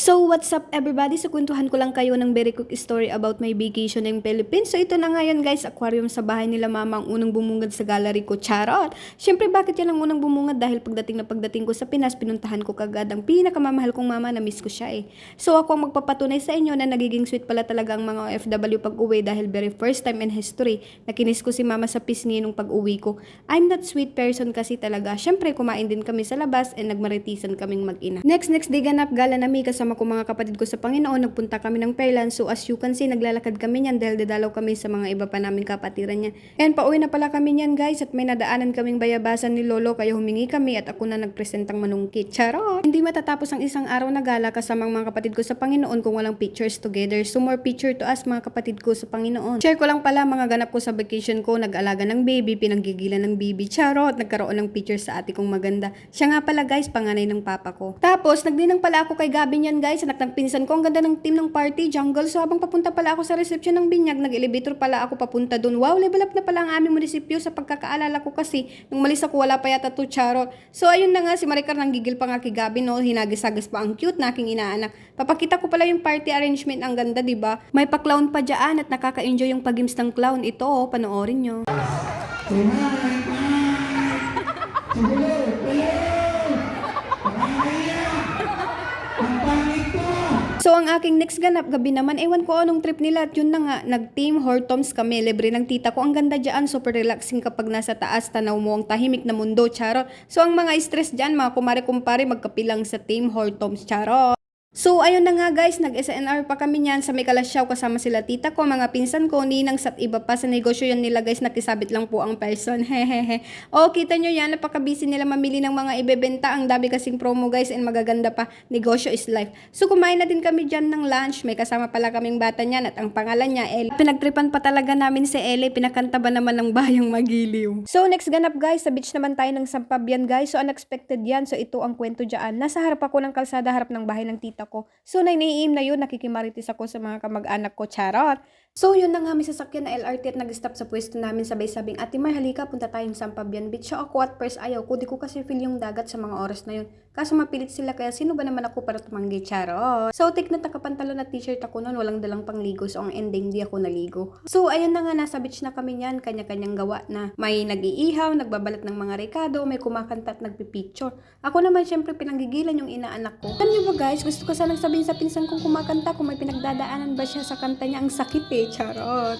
So, what's up everybody? So, kwentuhan ko lang kayo ng very quick story about my vacation in Philippines. So, ito na ngayon guys, aquarium sa bahay nila mama ang unang bumungad sa gallery ko. Charot! Siyempre, bakit yan ang unang bumungad? Dahil pagdating ko sa Pinas, pinuntahan ko kagad ang pinakamamahal kong mama, na miss ko siya eh. So, ako ang magpapatunay sa inyo na nagiging sweet pala talaga ang mga OFW pag uwi dahil very first time in history, nakinis ko si mama sa pisngi nung pag uwi ko. I'm not sweet person kasi talaga. Siyempre, kumain din kami sa labas and nagmaritisan kaming mag-ina. Next day ganap gala na kasama ko mga kapatid ko sa Panginoon, nagpunta kami ng Pearland. So as you can see, naglalakad kami niyan dahil dadalaw kami sa mga iba pa namin kapatiran niya. And pauwi na pala kami niyan guys, at may nadaanan kaming bayabasan ni Lolo, kaya humingi kami at ako na nagpresentang manungkit. Charot! Hindi matatapos ang isang araw na gala kasama mga kapatid ko sa Panginoon kung walang pictures together. So more picture to us mga kapatid ko sa Panginoon. Share ko lang pala mga ganap ko sa vacation ko, nag-alaga ng baby, pinanggigilan ng baby. Charot! Nagkaroon ng picture sa ate kong maganda. Siya nga pala guys, panganay ng papa ko. Tapos nagdinang pala ako kay Gabi niyan guys, anak ng pinsan ko. Ang ganda ng team ng party, jungle. So habang papunta pala ako sa reception ng binyag, nag-elevator pala ako papunta dun. Wow, level up na pala ang aming munisipyo sa pagkakaalala ko kasi nung malis ako wala pa yata to. Charot. So ayun na nga, si Maricar nang gigil pa nga kay Gabi, no, hinagas-hagas pa ang cute na aking inaanak. Papakita ko pala yung party arrangement, ang ganda, diba? May pa-clown pa dyan at nakaka-enjoy yung pag-games ng clown. Ito oh, panoorin nyo. So, ang aking next ganap gabi naman, ewan ko anong trip nila at yun na nga, nag-team Hortoms kami, libre ng tita ko. Ang ganda dyan, super relaxing kapag nasa taas, tanaw mo ang tahimik na mundo, charot. So, ang mga stress dyan, mga kumare-kumpare, magkapilang sa team Hortoms, charot. So, ayun na nga guys, nag-SNR pa kami niyan sa may Kalasyaw kasama sila tita ko, mga pinsan ko, ninang at iba pa. Sa negosyo yun nila guys, nakisabit lang po ang person. Hehehe. O, kita nyo yan, napaka-busy nila mamili ng mga ibebenta. Ang dami kasing promo guys and magaganda pa. Negosyo is life. So, kumain na din kami dyan ng lunch. May kasama pala kaming bata niyan at ang pangalan niya, Ellie. Pinagtripan pa talaga namin si Ellie. Pinakanta ba naman ng Bayang Magiliw. So, next ganap guys, sa beach naman tayo ng Sampabian guys. So, unexpected yan. So, ito ang kwento dyan. Nasa harap ako ng kalsada, harap ng bahay ng tita ko. So, 9 AM na yun, nakikimarites ako sa mga kamag-anak ko, charot. So, yun na nga, may sasakyan na LRT at nag-stop sa pwesto namin, sabay-sabing, Ate Mar, halika, punta tayong Sampabian Beach. So, ako at first ayaw ko, di ko kasi feel yung dagat sa mga oras na yun. Kaso mapilit sila, kaya sino ba naman ako para tumanggi, charot. So, tik na nakapantalon at t-shirt ako noon, walang dalang pangligo. So, ang ending, di ako naligo. So, ayun na nga, nasa beach na kami niyan, kanya-kanyang gawa na. May nag-iihaw, nagbabalat ng mga rekado, may kumakanta at nagpipicture. Ako naman, syempre, pinanggigilan yung inaanak ko. Alam niyo ba guys, gusto ko sanang sabihin sa pinsan kong kumakanta kung may pinagdadaanan ba siya sa kanta niya. Ang sakit eh, charot.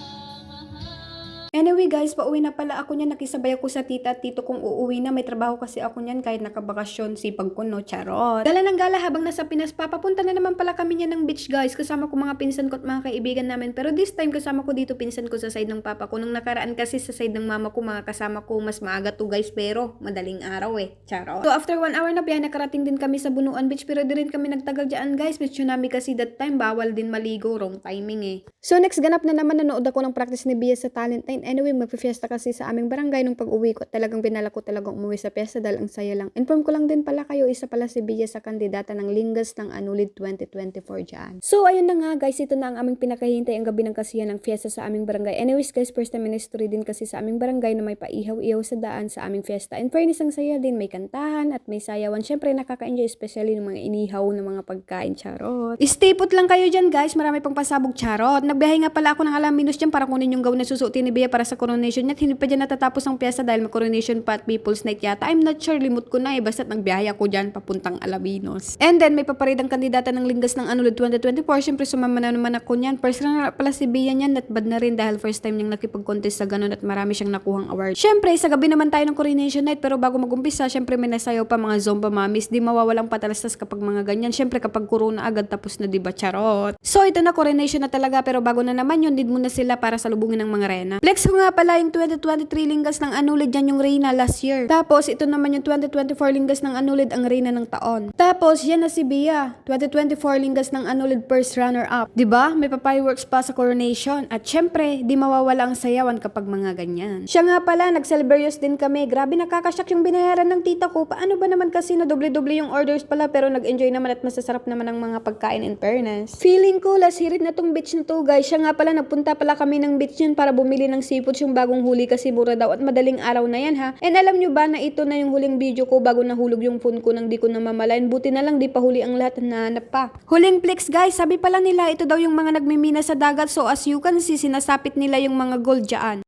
Anyway guys, pauwi na pala ako niyan. Nakisabay ako sa tita at tito kong uuwi na. May trabaho kasi ako niyan kahit nakabakasyon. Sipag ko no, charot. Gala ng gala habang nasa Pinas pa. Papunta na naman pala kami niyan ng beach guys. Kasama ko mga pinsan ko at mga kaibigan namin. Pero this time kasama ko dito pinsan ko sa side ng papa ko. Nung nakaraan kasi sa side ng mama ko, mga kasama ko mas maaga to guys. Pero madaling araw eh, charot. So after 1 hour na biyahe, nakarating din kami sa Bunuan Beach. Pero di rin kami nagtagal dyan guys. May tsunami kasi that time. Bawal din maligo. Wrong timing eh. So next ganap na naman, nanood ako ng practice ni Bia sa Talent Night. Anyway, magpifiesta kasi sa aming barangay nung pag-uwi ko. Talagang binala ko talagang umuwi sa fiesta dahil ang saya lang. Inform ko lang din pala kayo, isa pala si Bia sa kandidata ng Lingas ng Anulid 2024 dyan. So ayun na nga guys, ito na ang aming pinakahintay ang gabi ng kasiyahan ng fiesta sa aming barangay. Anyways guys, first time in history din kasi sa aming barangay na may paihaw-ihaw sa daan sa aming fiesta. In fairness, ang saya din, may kantahan at may sayawan. Syempre nakaka-enjoy, especially ng mga inihaw na mga pagkain, charot. Stay put lang kayo dyan guys, marami pang pasabog, charot. Nagbiyahe nga pala ako ng Alaminos dyan para kunin yung gown na susuotin ni Bia para sa coronation niya. Hindi pa dyan natatapos ang piyesta dahil may coronation pa at People's Night yata. I'm not sure, limot ko na eh. Basta't nagbiyahe ako dyan papuntang Alaminos. And then may paparidang kandidata ng Lingas ng Anulid 2024. Siyempre sumama na naman ako niyan. First na pala si Bia niyan, at bad na rin dahil first time niyang nakipag-contest sa ganun at marami siyang nakuhang award. Siyempre sa gabi naman tayo ng coronation night, pero bago mag-umpisa, siyempre may nasayaw pa mga zomba mamis. Di mawawalang patalastas kapag mga ganyan. Siyempre kapag corona agad tapos na, diba, charot. So ito na, coronation na talaga, pero bago na naman yun, need muna sila para salubungin ng mga rena. Flex ko nga pala yung 2023 Lingas ng Anulid, yan yung reyna last year. Tapos ito naman yung 2024 Lingas ng Anulid, ang reyna ng taon. Tapos yan na si Bia, 2024 Lingas ng Anulid first runner up. Diba? May pa-fireworks pa sa coronation. At syempre, di mawawala ang sayawan kapag mga ganyan. Siya nga pala, nag-celebrious din kami. Grabe, nakakasyak yung binayaran ng tita ko. Paano ba naman kasi na doble-doble yung orders pala, pero nag-enjoy naman at masasarap naman ang mga pagkain, in fairness. Feeling ko, last hirit na tong beach na to guys. Siya nga pala, nagpunta pala kami ng beach yun para bumili ng seafoods yung bagong huli kasi mura daw at madaling araw na yan ha. And alam nyo ba na ito na yung huling video ko bago nahulog yung phone ko nang di ko namamalayan. Buti na lang di pa huli ang lahat, nahanap pa. Huling flex guys, sabi pala nila ito daw yung mga nagmimina sa dagat, so as you can see sinasapit nila yung mga gold dyan.